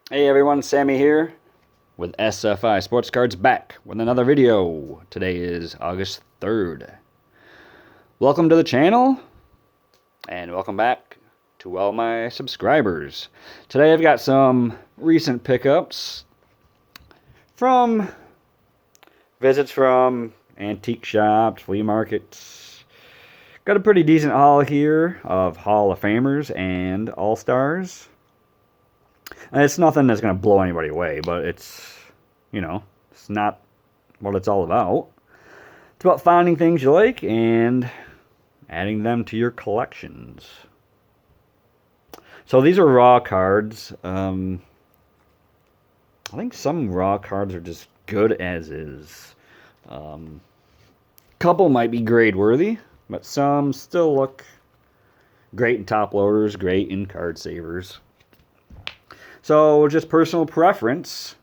Hey everyone, Sammy here with SFI Sports Cards back with another video. Today is August 3rd. Welcome to the channel and welcome back to all my subscribers. Today I've got some recent pickups from visits from antique shops, flea markets. Got a pretty decent haul here of Hall of Famers and All-Stars. And it's nothing that's going to blow anybody away, but it's, it's not what it's all about. It's about finding things you like and adding them to your collections. So these are raw cards. I think some raw cards are just good as is. Couple might be grade worthy, but some still look great in top loaders, great in card savers. So, just personal preference.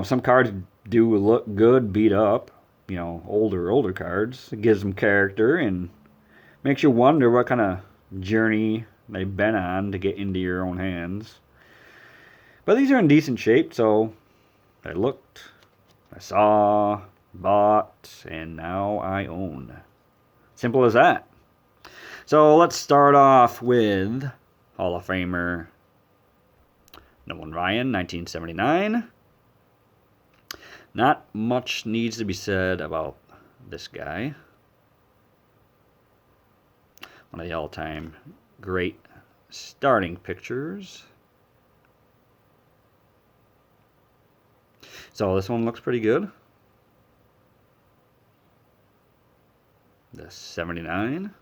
Some cards do look good beat up. Older cards. It gives them character and makes you wonder what kind of journey they've been on to get into your own hands. But these are in decent shape, so I looked, I saw, bought, and now I own. Simple as that. So, let's start off with Hall of Famer Nolan Ryan, 1979. Not much needs to be said about this guy. One of the all-time great starting pitchers. So this one looks pretty good. The 79.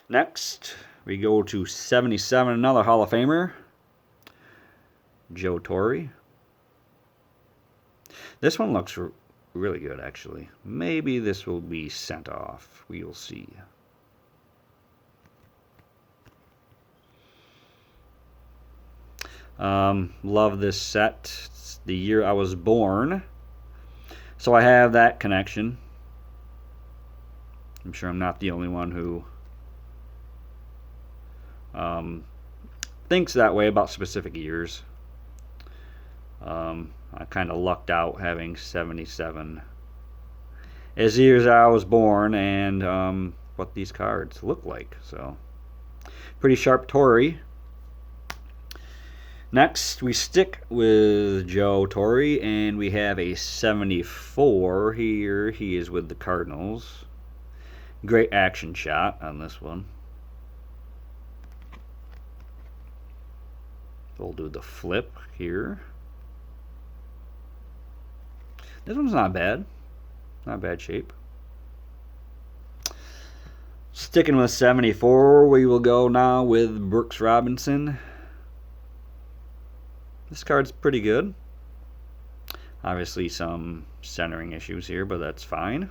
Next, we go to 77, another Hall of Famer. Joe Torre. This one looks really good, actually. Maybe this will be sent off. We will see. Love this set. It's the year I was born. So I have that connection. I'm sure I'm not the only one who thinks that way about specific years. I kind of lucked out having 77 as the years I was born and what these cards look like. So, pretty sharp Torre. Next, we stick with Joe Torre, and we have a 74 here. He is with the Cardinals. Great action shot on this one. We'll do the flip here. This one's not bad. Not bad shape. Sticking with 74, we will go now with Brooks Robinson. This card's pretty good. Obviously some centering issues here, but that's fine.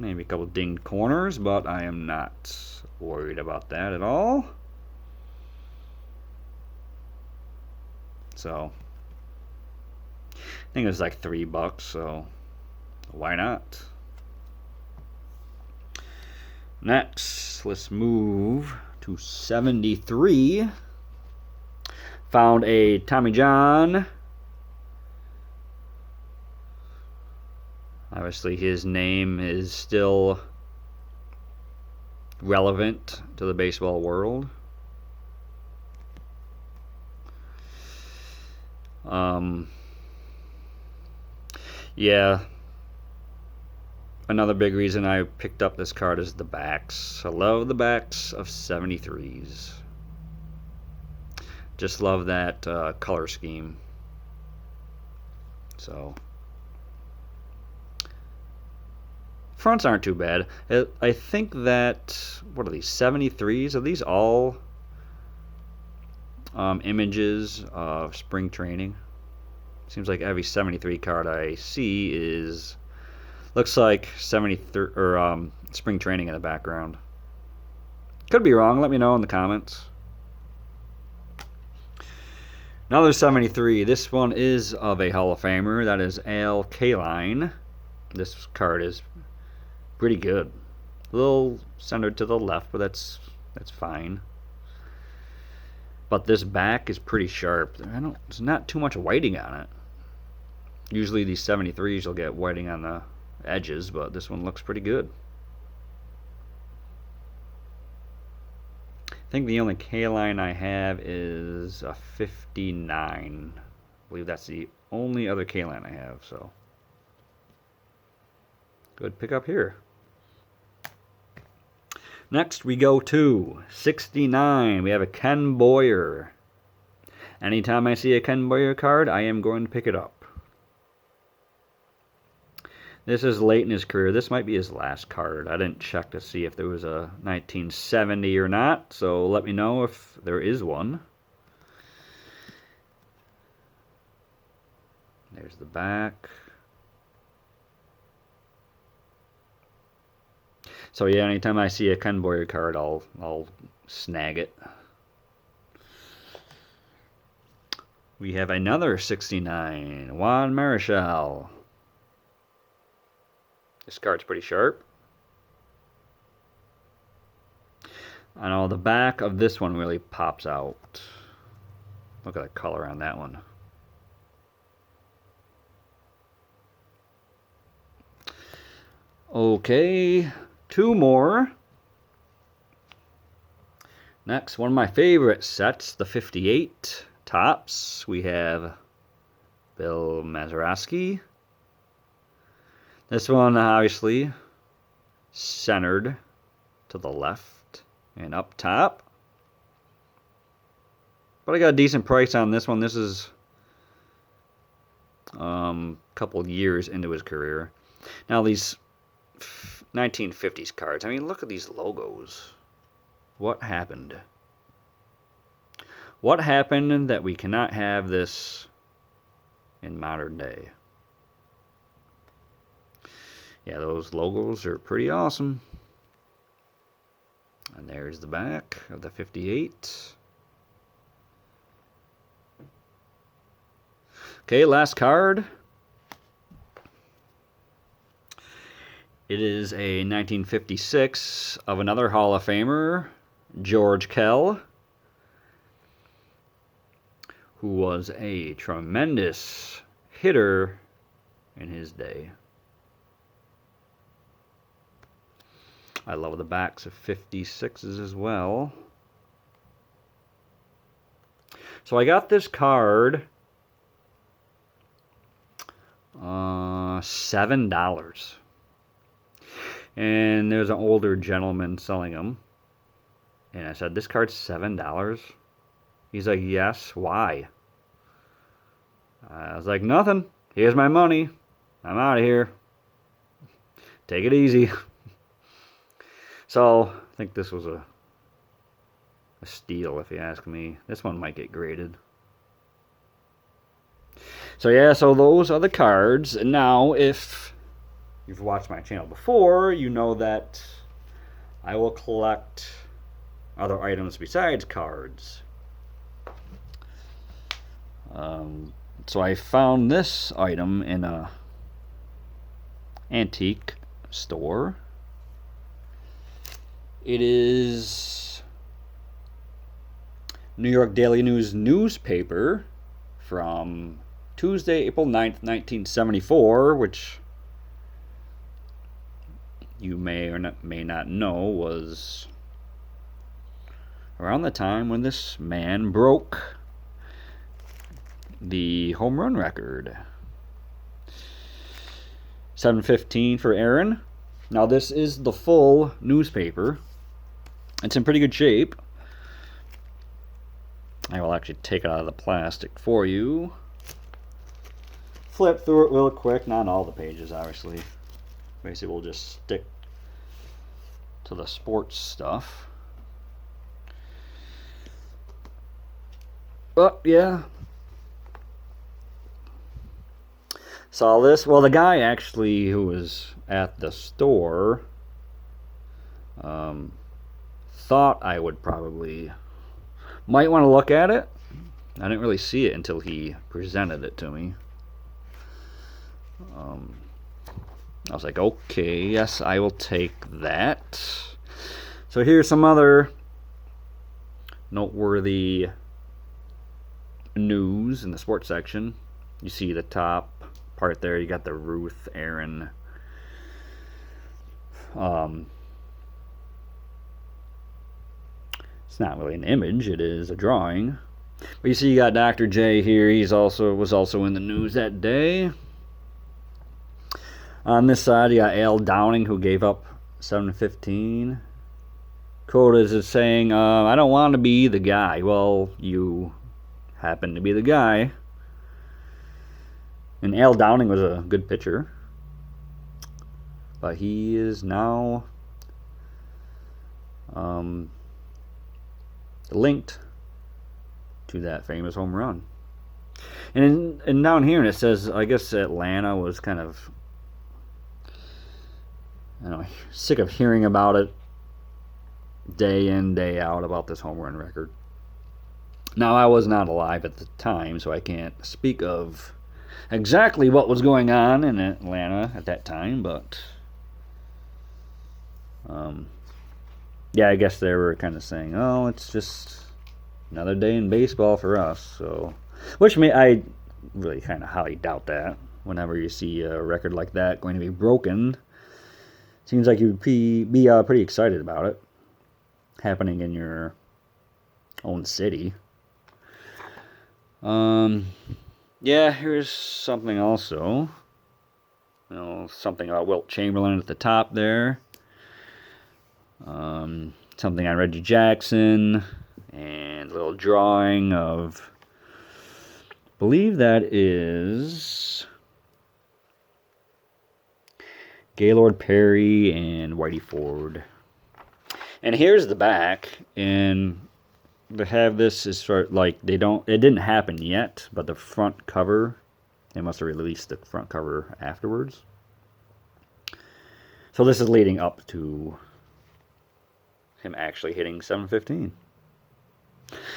Maybe a couple dinged corners, but I am not worried about that at all. So I think it was like $3, so why not? Next, let's move to 73. Found a Tommy John. Obviously, his name is still relevant to the baseball world. Yeah, another big reason I picked up this card is the backs. I love the backs of 73s. Just love that color scheme. So, fronts aren't too bad. I think that, what are these, 73s? Are these all images of spring training? Seems like every 73 card I see looks like 73 or spring training in the background. Could be wrong. Let me know in the comments. Another 73. This one is of a Hall of Famer. That is Al Kaline. This card is pretty good. A little centered to the left, but that's fine. But this back is pretty sharp. There's not too much whiting on it. Usually these 73s you'll get whiting on the edges, but this one looks pretty good. I think the only K-line I have is a 59. I believe that's the only other K-line I have, so good pickup here. Next we go to 69. We have a Ken Boyer. Anytime I see a Ken Boyer card, I am going to pick it up. This is late in his career. This might be his last card. I didn't check to see if there was a 1970 or not, so let me know if there is one. There's the back. So yeah, anytime I see a Ken Boyer card, I'll snag it. We have another 69, Juan Marichal. This card's pretty sharp. I know the back of this one really pops out. Look at the color on that one. Okay, two more. Next, one of my favorite sets, the 58 Topps. We have Bill Mazeroski. This one obviously centered to the left and up top. But I got a decent price on this one. This is a couple years into his career. Now these 1950s cards, I mean, look at these logos. What happened? What happened that we cannot have this in modern day? Yeah, those logos are pretty awesome. And there's the back of the 58. Okay, last card. It is a 1956 of another Hall of Famer, George Kell, who was a tremendous hitter in his day. I love the backs of 56s as well. So I got this card $7. And there's an older gentleman selling them. And I said, this card's $7? He's like, yes, why? I was like, nothing. Here's my money. I'm out of here. Take it easy. So, I think this was a steal, if you ask me. This one might get graded. So yeah, so those are the cards. And now, if you've watched my channel before, you know that I will collect other items besides cards. So I found this item in a antique store. It is New York Daily News newspaper from Tuesday, April 9th, 1974, which you may or may not know was around the time when this man broke the home run record. 715 for Aaron. Now this is the full newspaper. It's in pretty good shape. I will actually take it out of the plastic for you. Flip through it real quick. Not all the pages, obviously. Basically, we'll just stick to the sports stuff. But, yeah. Saw this. Well, the guy actually who was at the store thought I would might want to look at it. I didn't really see it until he presented it to me. I was like, okay, yes, I will take that. So here's some other noteworthy news in the sports section. You see the top part there. You got the Ruth Aaron. It's not really an image. It is a drawing. But you see, you got Dr. J here. He's was also in the news that day. On this side, you got Al Downing, who gave up 7-15. Quoted as saying, "I don't want to be the guy." Well, you happen to be the guy. And Al Downing was a good pitcher, but he is now linked to that famous home run. And down here it says, I guess Atlanta was kind of, sick of hearing about it day in, day out about this home run record. Now, I was not alive at the time, so I can't speak of exactly what was going on in Atlanta at that time, but yeah, I guess they were kind of saying, oh, it's just another day in baseball for us. So, which I really kind of highly doubt that. Whenever you see a record like that going to be broken, seems like you'd be pretty excited about it happening in your own city. Yeah, here's something also. Something about Wilt Chamberlain at the top there. Something on Reggie Jackson, and a little drawing of, I believe that is Gaylord Perry and Whitey Ford. And here's the back, and to have this is sort of like it didn't happen yet, but the front cover, they must have released the front cover afterwards. So this is leading up to him actually hitting 715.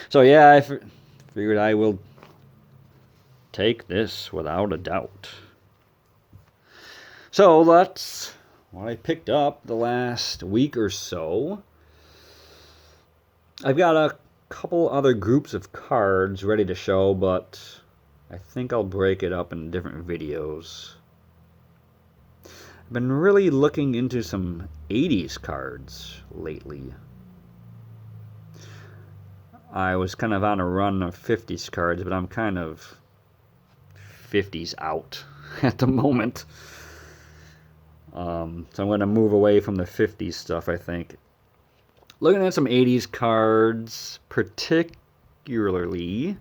So yeah, I figured I will take this without a doubt. So that's what I picked up the last week or so. I've got a couple other groups of cards ready to show, but I think I'll break it up in different videos. I've been really looking into some 80s cards lately. I was kind of on a run of 50s cards, but I'm kind of 50s out at the moment. So I'm going to move away from the 50s stuff, I think. Looking at some 80s cards, particularly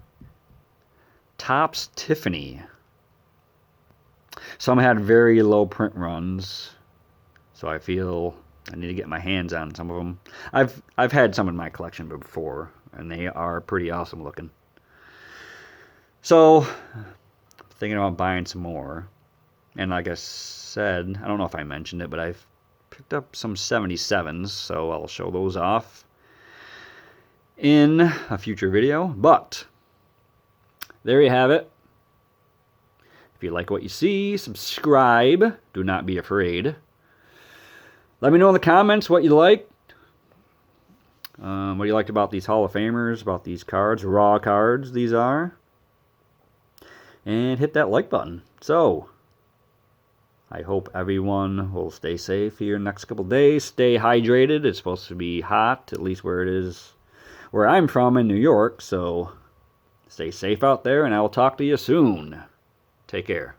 Topps Tiffany. Some had very low print runs, so I feel I need to get my hands on some of them. I've had some in my collection before, and they are pretty awesome looking. So, thinking about buying some more. And like I said, I don't know if I mentioned it, but I've picked up some 77s, so I'll show those off in a future video. But there you have it. If you like what you see, subscribe. Do not be afraid. Let me know in the comments what you liked. What you liked about these Hall of Famers, about these cards, raw cards these are. And hit that like button. So, I hope everyone will stay safe here in the next couple days. Stay hydrated. It's supposed to be hot, at least where it is, where I'm from in New York. So, stay safe out there, and I will talk to you soon. Take care.